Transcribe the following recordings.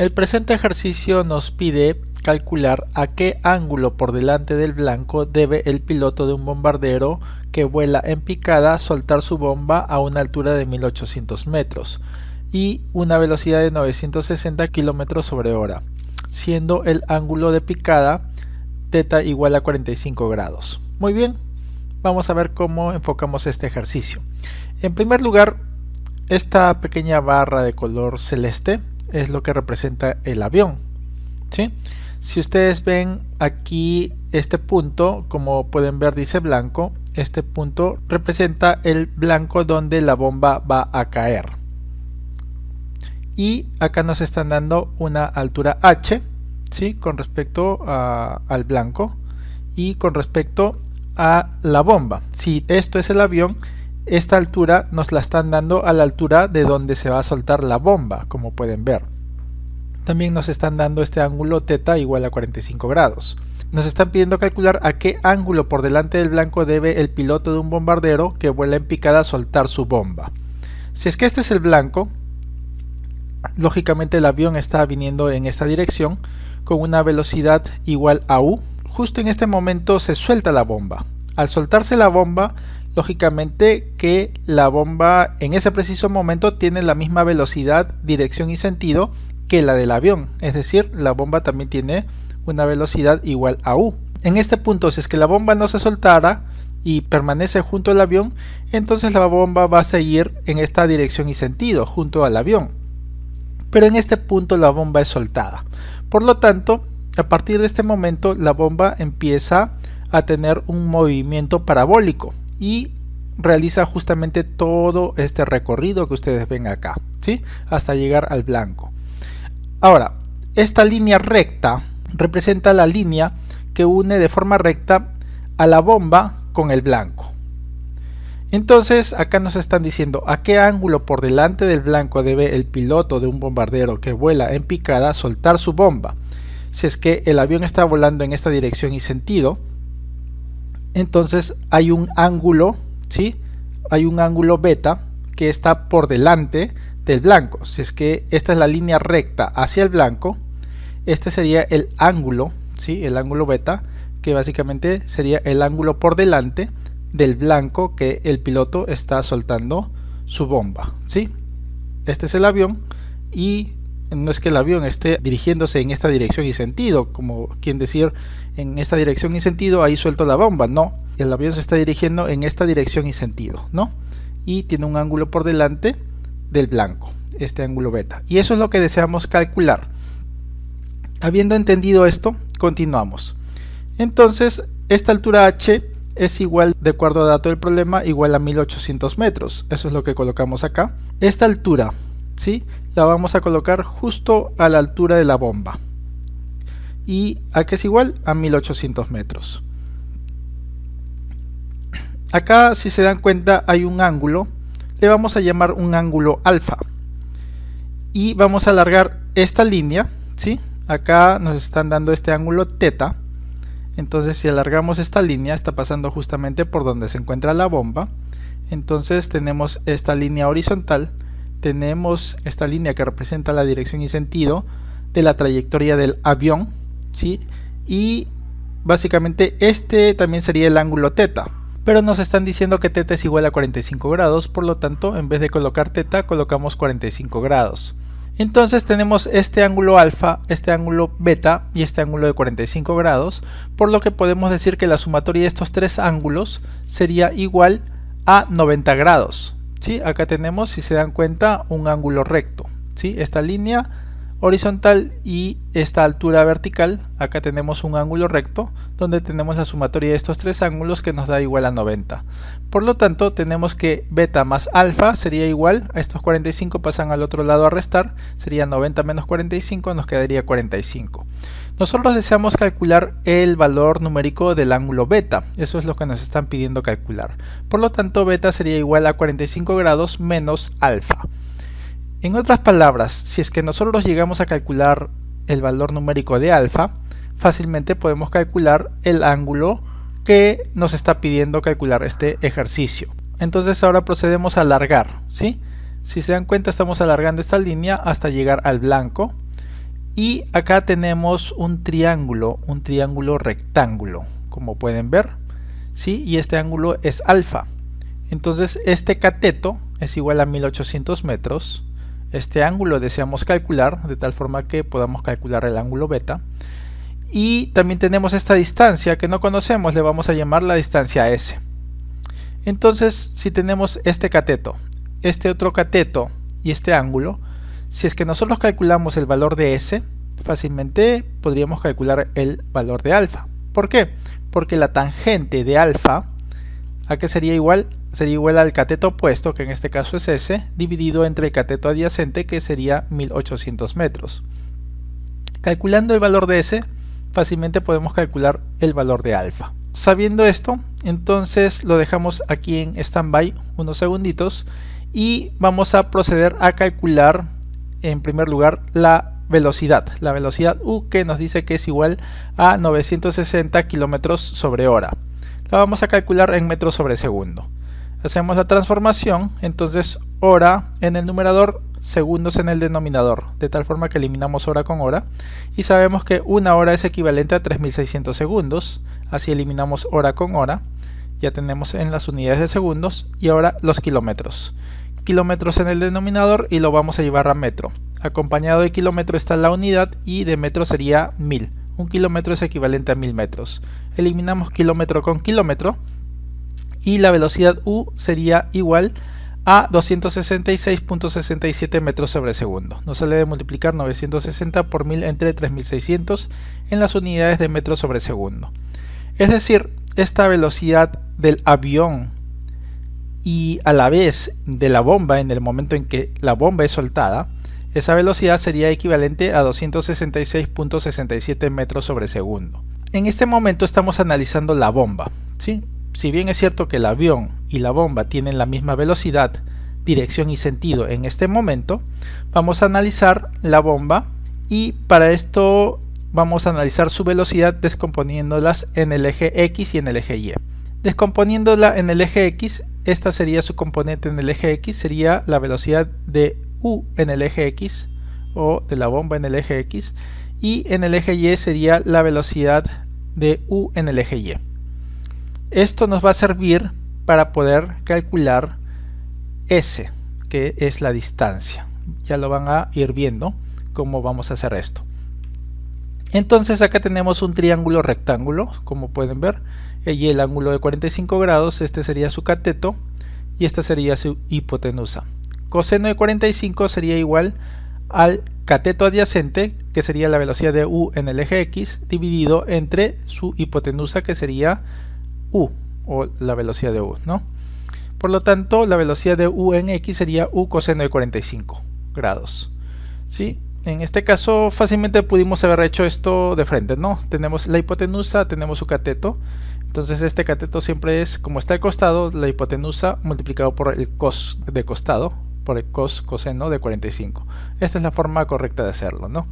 El presente ejercicio nos pide calcular a qué ángulo por delante del blanco debe el piloto de un bombardero que vuela en picada soltar su bomba a una altura de 1800 metros y una velocidad de 960 km sobre hora, siendo el ángulo de picada θ igual a 45 grados. Muy bien, vamos a ver cómo enfocamos este ejercicio. En primer lugar, esta pequeña barra de color celeste es lo que representa el avión, ¿sí? Si ustedes ven aquí este punto, como pueden ver dice blanco, este punto representa el blanco donde la bomba va a caer. Y acá nos están dando una altura h, ¿sí? Con respecto al blanco y con respecto a la bomba. Si esto es el avión, esta altura nos la están dando a la altura de donde se va a soltar la bomba, como pueden ver. También nos están dando este ángulo θ igual a 45 grados. Nos están pidiendo calcular a qué ángulo por delante del blanco debe el piloto de un bombardero que vuela en picada soltar su bomba. Si es que este es el blanco, lógicamente el avión está viniendo en esta dirección con una velocidad igual a u. Justo en este momento se suelta la bomba. Al soltarse la bomba, lógicamente que la bomba en ese preciso momento tiene la misma velocidad, dirección y sentido que la del avión, es decir, la bomba también tiene una velocidad igual a u. En este punto, si es que la bomba no se soltara y permanece junto al avión, entonces la bomba va a seguir en esta dirección y sentido junto al avión. Pero en este punto la bomba es soltada. Por lo tanto, a partir de este momento la bomba empieza a tener un movimiento parabólico y realiza justamente todo este recorrido que ustedes ven acá, ¿sí? Hasta llegar al blanco. Ahora, esta línea recta representa la línea que une de forma recta a la bomba con el blanco. Entonces acá nos están diciendo a qué ángulo por delante del blanco debe el piloto de un bombardero que vuela en picada soltar su bomba. Si es que el avión está volando en esta dirección y sentido, entonces hay un ángulo, ¿sí? Hay un ángulo beta que está por delante del blanco. Si es que esta es la línea recta hacia el blanco, este sería el ángulo, ¿sí? El ángulo beta, que básicamente sería el ángulo por delante del blanco que el piloto está soltando su bomba, ¿sí? Este es el avión y no es que el avión esté dirigiéndose en esta dirección y sentido, como quien decir en esta dirección y sentido ahí suelto la bomba, no, el avión se está dirigiendo en esta dirección y sentido, ¿no? Y tiene un ángulo por delante del blanco, este ángulo beta, y eso es lo que deseamos calcular. Habiendo entendido esto, continuamos. Entonces esta altura h es igual, de acuerdo a dato del problema, igual a 1800 metros, eso es lo que colocamos acá. Esta altura, ¿sí? La vamos a colocar justo a la altura de la bomba, y a qué es igual a 1800 metros. Acá, si se dan cuenta, hay un ángulo, le vamos a llamar un ángulo alfa, y vamos a alargar esta línea, ¿sí? Acá nos están dando este ángulo θ, entonces si alargamos esta línea, está pasando justamente por donde se encuentra la bomba, entonces tenemos esta línea horizontal, tenemos esta línea que representa la dirección y sentido de la trayectoria del avión, ¿sí? Y básicamente este también sería el ángulo θ, pero nos están diciendo que θ es igual a 45 grados, por lo tanto en vez de colocar θ colocamos 45 grados. Entonces tenemos este ángulo alfa, este ángulo beta y este ángulo de 45 grados, por lo que podemos decir que la sumatoria de estos tres ángulos sería igual a 90 grados. ¿Sí? Acá tenemos, si se dan cuenta, un ángulo recto, ¿sí? Esta línea horizontal y esta altura vertical, acá tenemos un ángulo recto donde tenemos la sumatoria de estos tres ángulos que nos da igual a 90. Por lo tanto tenemos que beta más alfa sería igual a estos 45, pasan al otro lado a restar, sería 90 menos 45, nos quedaría 45. Nosotros deseamos calcular el valor numérico del ángulo beta, eso es lo que nos están pidiendo calcular. Por lo tanto beta sería igual a 45 grados menos alfa. En otras palabras, si es que nosotros llegamos a calcular el valor numérico de alfa, fácilmente podemos calcular el ángulo que nos está pidiendo calcular este ejercicio. Entonces ahora procedemos a alargar, ¿sí? Si se dan cuenta, estamos alargando esta línea hasta llegar al blanco. Y acá tenemos un triángulo rectángulo, como pueden ver, ¿sí? Y este ángulo es alfa. Entonces este cateto es igual a 1800 metros. Este ángulo deseamos calcular de tal forma que podamos calcular el ángulo beta. Y también tenemos esta distancia que no conocemos, le vamos a llamar la distancia S. Entonces, si tenemos este cateto, este otro cateto y este ángulo, si es que nosotros calculamos el valor de S, fácilmente podríamos calcular el valor de alfa. ¿Por qué? Porque la tangente de alfa, ¿a qué sería igual? Sería igual al cateto opuesto, que en este caso es S, dividido entre el cateto adyacente, que sería 1800 metros. Calculando el valor de S, fácilmente podemos calcular el valor de alfa. Sabiendo esto, entonces lo dejamos aquí en stand-by unos segunditos y vamos a proceder a calcular en primer lugar la velocidad U, que nos dice que es igual a 960 kilómetros sobre hora. La vamos a calcular en metros sobre segundo. Hacemos la transformación, entonces hora en el numerador, segundos en el denominador, de tal forma que eliminamos hora con hora y sabemos que una hora es equivalente a 3600 segundos, así eliminamos hora con hora, ya tenemos en las unidades de segundos. Y ahora los kilómetros en el denominador y lo vamos a llevar a metro. Acompañado de kilómetro está la unidad y de metro sería 1000. Un kilómetro es equivalente a 1000 metros. Eliminamos kilómetro con kilómetro y la velocidad U sería igual a 266.67 metros sobre segundo. Nos sale de multiplicar 960 por 1000 entre 3600 en las unidades de metros sobre segundo. Es decir, esta velocidad del avión y a la vez de la bomba en el momento en que la bomba es soltada, esa velocidad sería equivalente a 266.67 metros sobre segundo. En este momento estamos analizando la bomba, ¿sí? Si bien es cierto que el avión y la bomba tienen la misma velocidad, dirección y sentido en este momento, vamos a analizar la bomba y para esto vamos a analizar su velocidad descomponiéndolas en el eje X y en el eje Y. Descomponiéndola en el eje X, esta sería su componente en el eje X, sería la velocidad de U en el eje X o de la bomba en el eje X, y en el eje Y sería la velocidad de U en el eje Y. Esto nos va a servir para poder calcular S, que es la distancia. Ya lo van a ir viendo cómo vamos a hacer esto. Entonces acá tenemos un triángulo rectángulo, como pueden ver, y el ángulo de 45 grados, este sería su cateto y esta sería su hipotenusa. Coseno de 45 sería igual al cateto adyacente, que sería la velocidad de U en el eje X, dividido entre su hipotenusa, que sería U, o la velocidad de U, ¿no? Por lo tanto, la velocidad de U en X sería U coseno de 45 grados, ¿sí? En este caso, fácilmente pudimos haber hecho esto de frente, ¿no? Tenemos la hipotenusa, tenemos su cateto. Entonces este cateto siempre es, como está al costado, la hipotenusa multiplicado por el cos de costado, por el coseno de 45. Esta es la forma correcta de hacerlo, ¿no?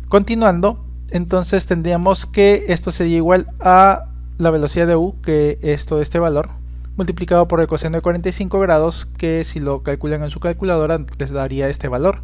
Continuando, entonces tendríamos que esto sería igual a la velocidad de U, que es todo este valor, multiplicado por el coseno de 45 grados, que si lo calculan en su calculadora les daría este valor.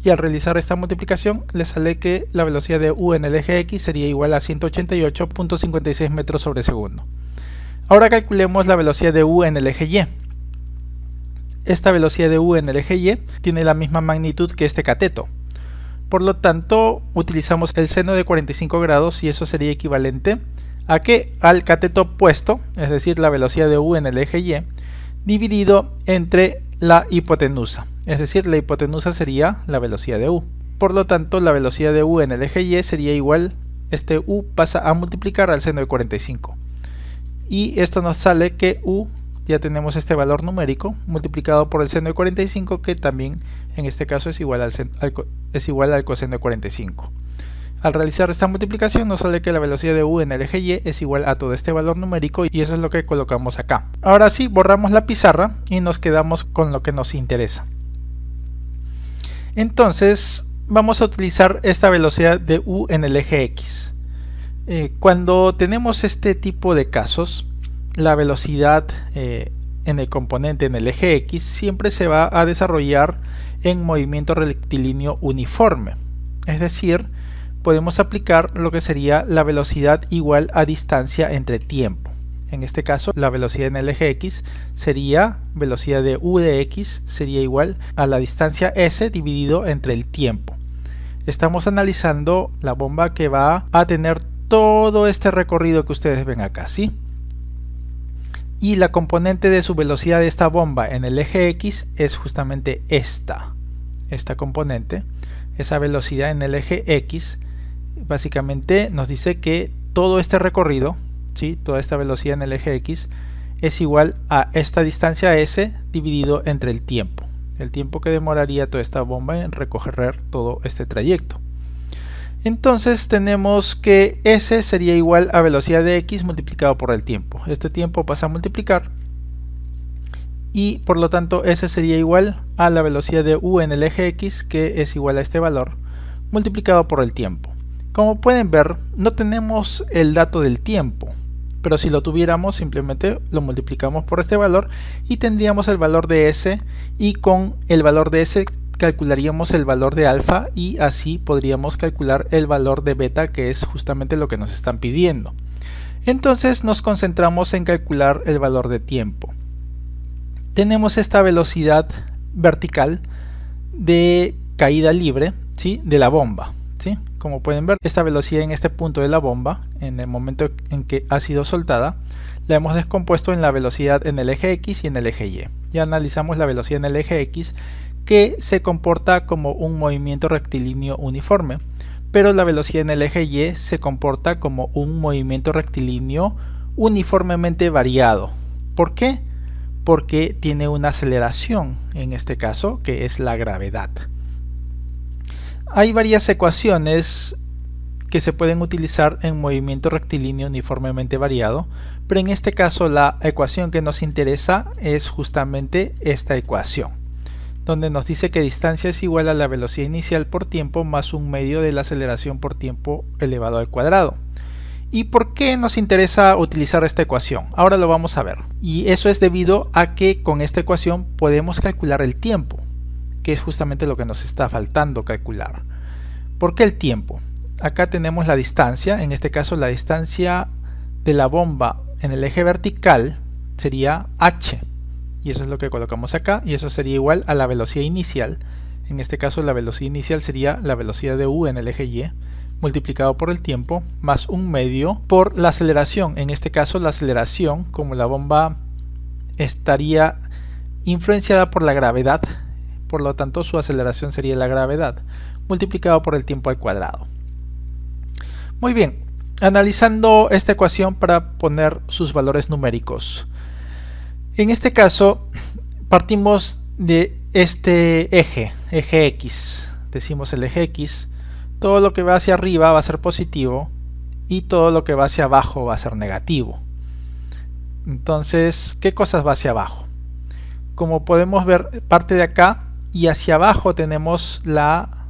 Y al realizar esta multiplicación les sale que la velocidad de U en el eje X sería igual a 188.56 metros sobre segundo. Ahora calculemos la velocidad de U en el eje Y. Esta velocidad de U en el eje Y tiene la misma magnitud que este cateto. Por lo tanto, utilizamos el seno de 45 grados y eso sería equivalente a que al cateto opuesto, es decir, la velocidad de U en el eje Y, dividido entre la hipotenusa, es decir, la hipotenusa sería la velocidad de U. Por lo tanto, la velocidad de U en el eje Y sería igual, este U pasa a multiplicar al seno de 45. Y esto nos sale que U, ya tenemos este valor numérico, multiplicado por el seno de 45, que también en este caso es igual al coseno de 45. Al realizar esta multiplicación nos sale que la velocidad de U en el eje Y es igual a todo este valor numérico y eso es lo que colocamos acá. Ahora sí, borramos la pizarra y nos quedamos con lo que nos interesa. Entonces vamos a utilizar esta velocidad de U en el eje X. Cuando tenemos este tipo de casos, la velocidad en el componente en el eje X siempre se va a desarrollar en movimiento rectilíneo uniforme. Es decir, podemos aplicar lo que sería la velocidad igual a distancia entre tiempo. En este caso, la velocidad en el eje X sería, velocidad de u de X sería igual a la distancia s dividido entre el tiempo. Estamos analizando la bomba que va a tener todo este recorrido que ustedes ven acá, ¿sí? Y la componente de su velocidad de esta bomba en el eje X es justamente esta componente. Esa velocidad en el eje X básicamente nos dice que todo este recorrido, ¿sí? Toda esta velocidad en el eje X es igual a esta distancia s dividido entre el tiempo que demoraría toda esta bomba en recorrer todo este trayecto. Entonces tenemos que s sería igual a velocidad de x multiplicado por el tiempo. Este tiempo pasa a multiplicar y por lo tanto s sería igual a la velocidad de u en el eje X, que es igual a este valor, multiplicado por el tiempo. Como pueden ver, no tenemos el dato del tiempo, pero si lo tuviéramos simplemente lo multiplicamos por este valor y tendríamos el valor de s, y con el valor de s calcularíamos el valor de alfa y así podríamos calcular el valor de beta, que es justamente lo que nos están pidiendo. Entonces nos concentramos en calcular el valor de tiempo. Tenemos esta velocidad vertical de caída libre, ¿sí? De la bomba, ¿sí? Como pueden ver, esta velocidad en este punto de la bomba, en el momento en que ha sido soltada, la hemos descompuesto en la velocidad en el eje X y en el eje Y. Ya analizamos la velocidad en el eje X, que se comporta como un movimiento rectilíneo uniforme, pero la velocidad en el eje Y se comporta como un movimiento rectilíneo uniformemente variado. ¿Por qué? Porque tiene una aceleración, en este caso, que es la gravedad. Hay varias ecuaciones que se pueden utilizar en movimiento rectilíneo uniformemente variado, pero en este caso la ecuación que nos interesa es justamente esta ecuación, donde nos dice que distancia es igual a la velocidad inicial por tiempo más un medio de la aceleración por tiempo elevado al cuadrado. ¿Y por qué nos interesa utilizar esta ecuación? Ahora lo vamos a ver. Y eso es debido a que con esta ecuación podemos calcular el tiempo, que es justamente lo que nos está faltando calcular. ¿Por qué el tiempo? Acá tenemos la distancia, en este caso la distancia de la bomba en el eje vertical sería h. Y eso es lo que colocamos acá, y eso sería igual a la velocidad inicial. En este caso la velocidad inicial sería la velocidad de u en el eje y, multiplicado por el tiempo, más un medio por la aceleración. En este caso la aceleración, como la bomba estaría influenciada por la gravedad, por lo tanto su aceleración sería la gravedad, multiplicado por el tiempo al cuadrado. Muy bien, analizando esta ecuación para poner sus valores numéricos. En este caso partimos de este eje X, decimos el eje X. Todo lo que va hacia arriba va a ser positivo y todo lo que va hacia abajo va a ser negativo. Entonces, ¿qué cosas va hacia abajo? Como podemos ver, parte de acá y hacia abajo tenemos la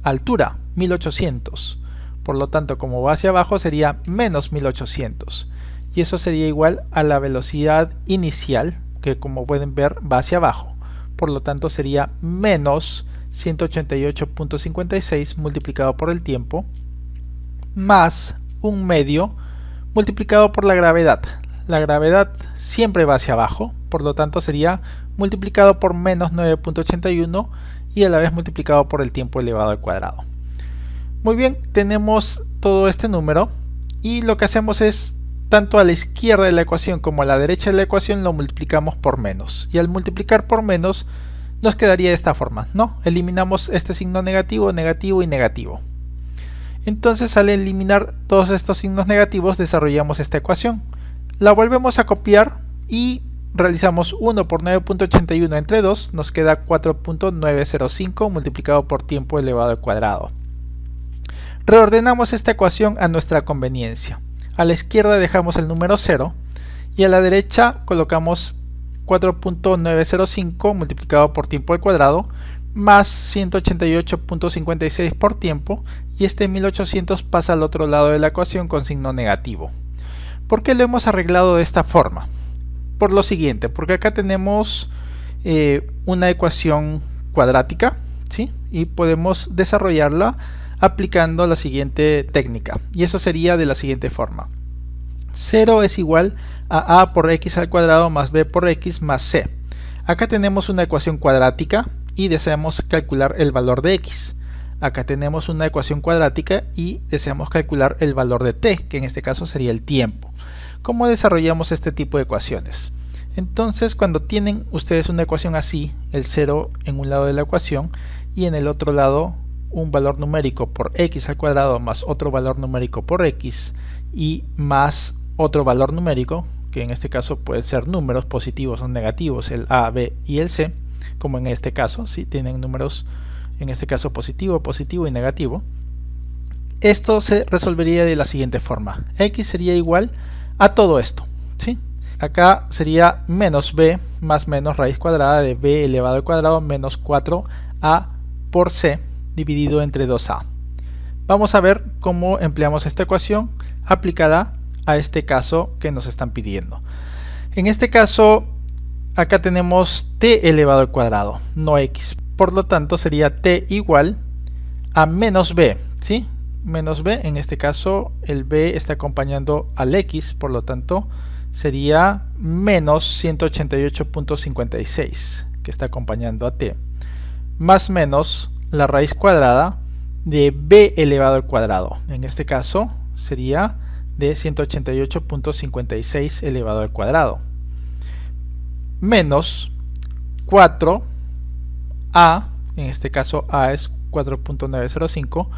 altura, 1800. Por lo tanto, como va hacia abajo sería menos 1800. Y eso sería igual a la velocidad inicial, que como pueden ver va hacia abajo. Por lo tanto sería menos 188.56 multiplicado por el tiempo más un medio multiplicado por la gravedad. La gravedad siempre va hacia abajo, por lo tanto sería multiplicado por menos 9.81 y a la vez multiplicado por el tiempo elevado al cuadrado. Muy bien, tenemos todo este número y lo que hacemos es, tanto a la izquierda de la ecuación como a la derecha de la ecuación lo multiplicamos por menos, y al multiplicar por menos nos quedaría de esta forma, ¿no? Eliminamos este signo negativo, negativo y negativo. Entonces al eliminar todos estos signos negativos desarrollamos esta ecuación. La volvemos a copiar y realizamos 1 por 9.81 entre 2, nos queda 4.905 multiplicado por tiempo elevado al cuadrado. Reordenamos esta ecuación a nuestra conveniencia. A la izquierda dejamos el número 0 y a la derecha colocamos 4.905 multiplicado por tiempo al cuadrado más 188.56 por tiempo, y este 1800 pasa al otro lado de la ecuación con signo negativo. ¿Por qué lo hemos arreglado de esta forma? Por lo siguiente, porque acá tenemos una ecuación cuadrática, ¿sí? Y podemos desarrollarla aplicando la siguiente técnica, y eso sería de la siguiente forma. 0 es igual a por x al cuadrado más b por x más c. Acá tenemos una ecuación cuadrática y deseamos calcular el valor de x. Acá tenemos una ecuación cuadrática y deseamos calcular el valor de t, que en este caso sería el tiempo. ¿Cómo desarrollamos este tipo de ecuaciones? Entonces, cuando tienen ustedes una ecuación así, el 0 en un lado de la ecuación y en el otro lado un valor numérico por x al cuadrado más otro valor numérico por x y más otro valor numérico, que en este caso pueden ser números positivos o negativos, el a, b y el c, como en este caso, si tienen números en este caso positivo, positivo y negativo. Esto se resolvería de la siguiente forma. X sería igual a todo esto, ¿sí? Acá sería menos b más menos raíz cuadrada de b elevado al cuadrado menos 4a por c dividido entre 2a. Vamos a ver cómo empleamos esta ecuación aplicada a este caso que nos están pidiendo. En este caso, acá tenemos t elevado al cuadrado, no x. Por lo tanto, sería t igual a menos b, ¿sí? Menos b, en este caso el b está acompañando al x, por lo tanto sería menos 188.56, que está acompañando a t, más menos la raíz cuadrada de b elevado al cuadrado. En este caso sería de 188.56 elevado al cuadrado, menos 4a, en este caso a es 4.905,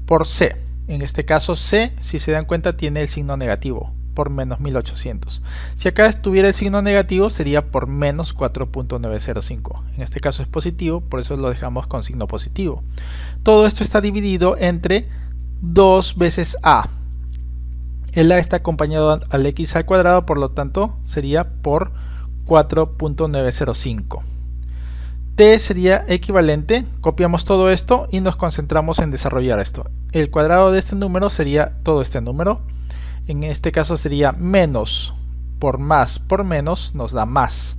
por c. En este caso c, si se dan cuenta, tiene el signo negativo, por menos 1800. Si acá estuviera el signo negativo, sería por menos 4.905. En este caso es positivo, por eso lo dejamos con signo positivo. Todo esto está dividido entre 2 veces a. El a está acompañado al x al cuadrado, por lo tanto sería por 4.905. T sería equivalente, copiamos todo esto y nos concentramos en desarrollar esto. El cuadrado de este número sería todo este número. En este caso sería menos por más por menos nos da más.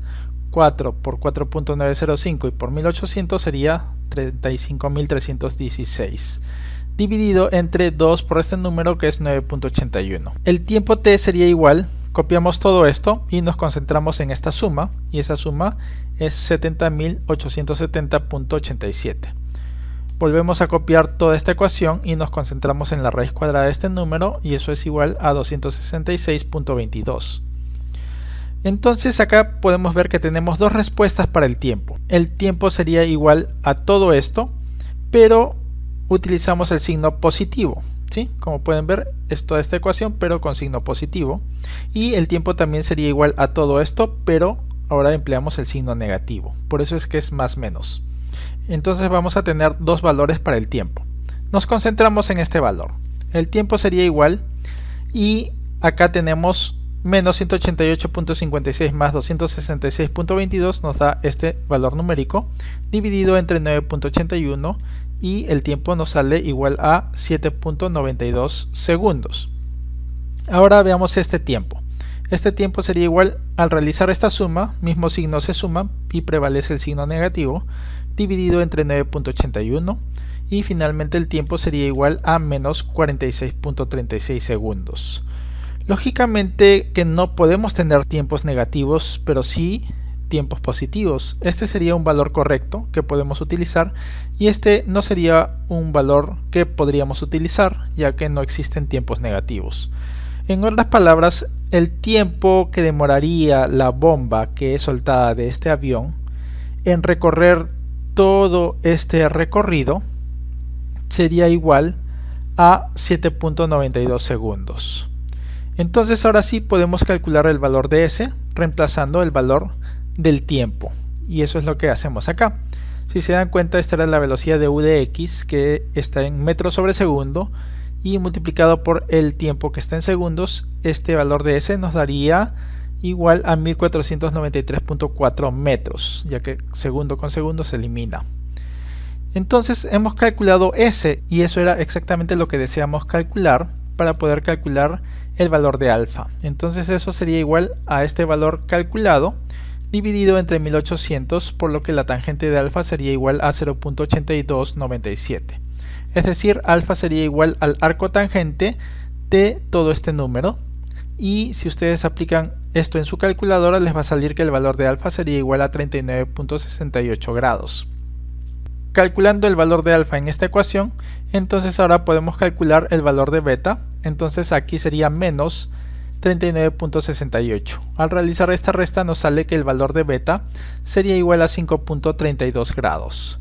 4 por 4.905 y por 1800 sería 35.316. Dividido entre 2 por este número que es 9.81. El tiempo t sería igual, copiamos todo esto y nos concentramos en esta suma, y esa suma es 70.870.87. Volvemos a copiar toda esta ecuación y nos concentramos en la raíz cuadrada de este número, y eso es igual a 266.22. Entonces acá podemos ver que tenemos dos respuestas para el tiempo. El tiempo sería igual a todo esto, pero utilizamos el signo positivo, ¿sí? Como pueden ver, es toda esta ecuación, pero con signo positivo. Y el tiempo también sería igual a todo esto, pero ahora empleamos el signo negativo. Por eso es que es más menos. Entonces vamos a tener dos valores para el tiempo. Nos concentramos en este valor. El tiempo sería igual, y acá tenemos menos 188.56 más 266.22 nos da este valor numérico, dividido entre 9.81, y el tiempo nos sale igual a 7.92 segundos. Ahora veamos este tiempo. Este tiempo sería igual, al realizar esta suma, mismo signo se suma y prevalece el signo negativo, dividido entre 9.81, y finalmente el tiempo sería igual a menos 46.36 segundos. Lógicamente que no podemos tener tiempos negativos, pero sí tiempos positivos. Este sería un valor correcto que podemos utilizar, y este no sería un valor que podríamos utilizar, ya que no existen tiempos negativos. En otras palabras, el tiempo que demoraría la bomba que es soltada de este avión en recorrer todo este recorrido sería igual a 7.92 segundos. Entonces ahora sí podemos calcular el valor de S reemplazando el valor del tiempo, y eso es lo que hacemos acá. Si se dan cuenta, esta era la velocidad de u de x, que está en metros sobre segundo, y multiplicado por el tiempo que está en segundos, este valor de S nos daría igual a 1493.4 metros, ya que segundo con segundo se elimina. Entonces hemos calculado S, y eso era exactamente lo que deseamos calcular para poder calcular el valor de alfa. Entonces eso sería igual a este valor calculado dividido entre 1800, por lo que la tangente de alfa sería igual a 0.8297. Es decir, alfa sería igual al arco tangente de todo este número. Y si ustedes aplican esto en su calculadora, les va a salir que el valor de alfa sería igual a 39.68 grados. Calculando el valor de alfa en esta ecuación, entonces ahora podemos calcular el valor de beta. Entonces aquí sería menos 39.68. Al realizar esta resta nos sale que el valor de beta sería igual a 5.32 grados.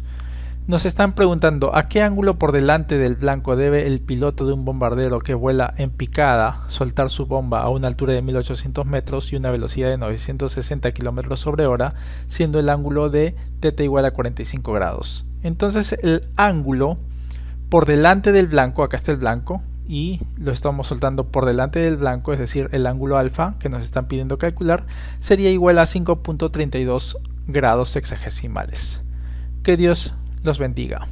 Nos están preguntando a qué ángulo por delante del blanco debe el piloto de un bombardero que vuela en picada soltar su bomba a una altura de 1800 metros y una velocidad de 960 km sobre hora, siendo el ángulo de θ igual a 45 grados. Entonces el ángulo por delante del blanco, acá está el blanco, y lo estamos soltando por delante del blanco, es decir, el ángulo alfa que nos están pidiendo calcular, sería igual a 5.32 grados sexagesimales. Que Dios los bendiga.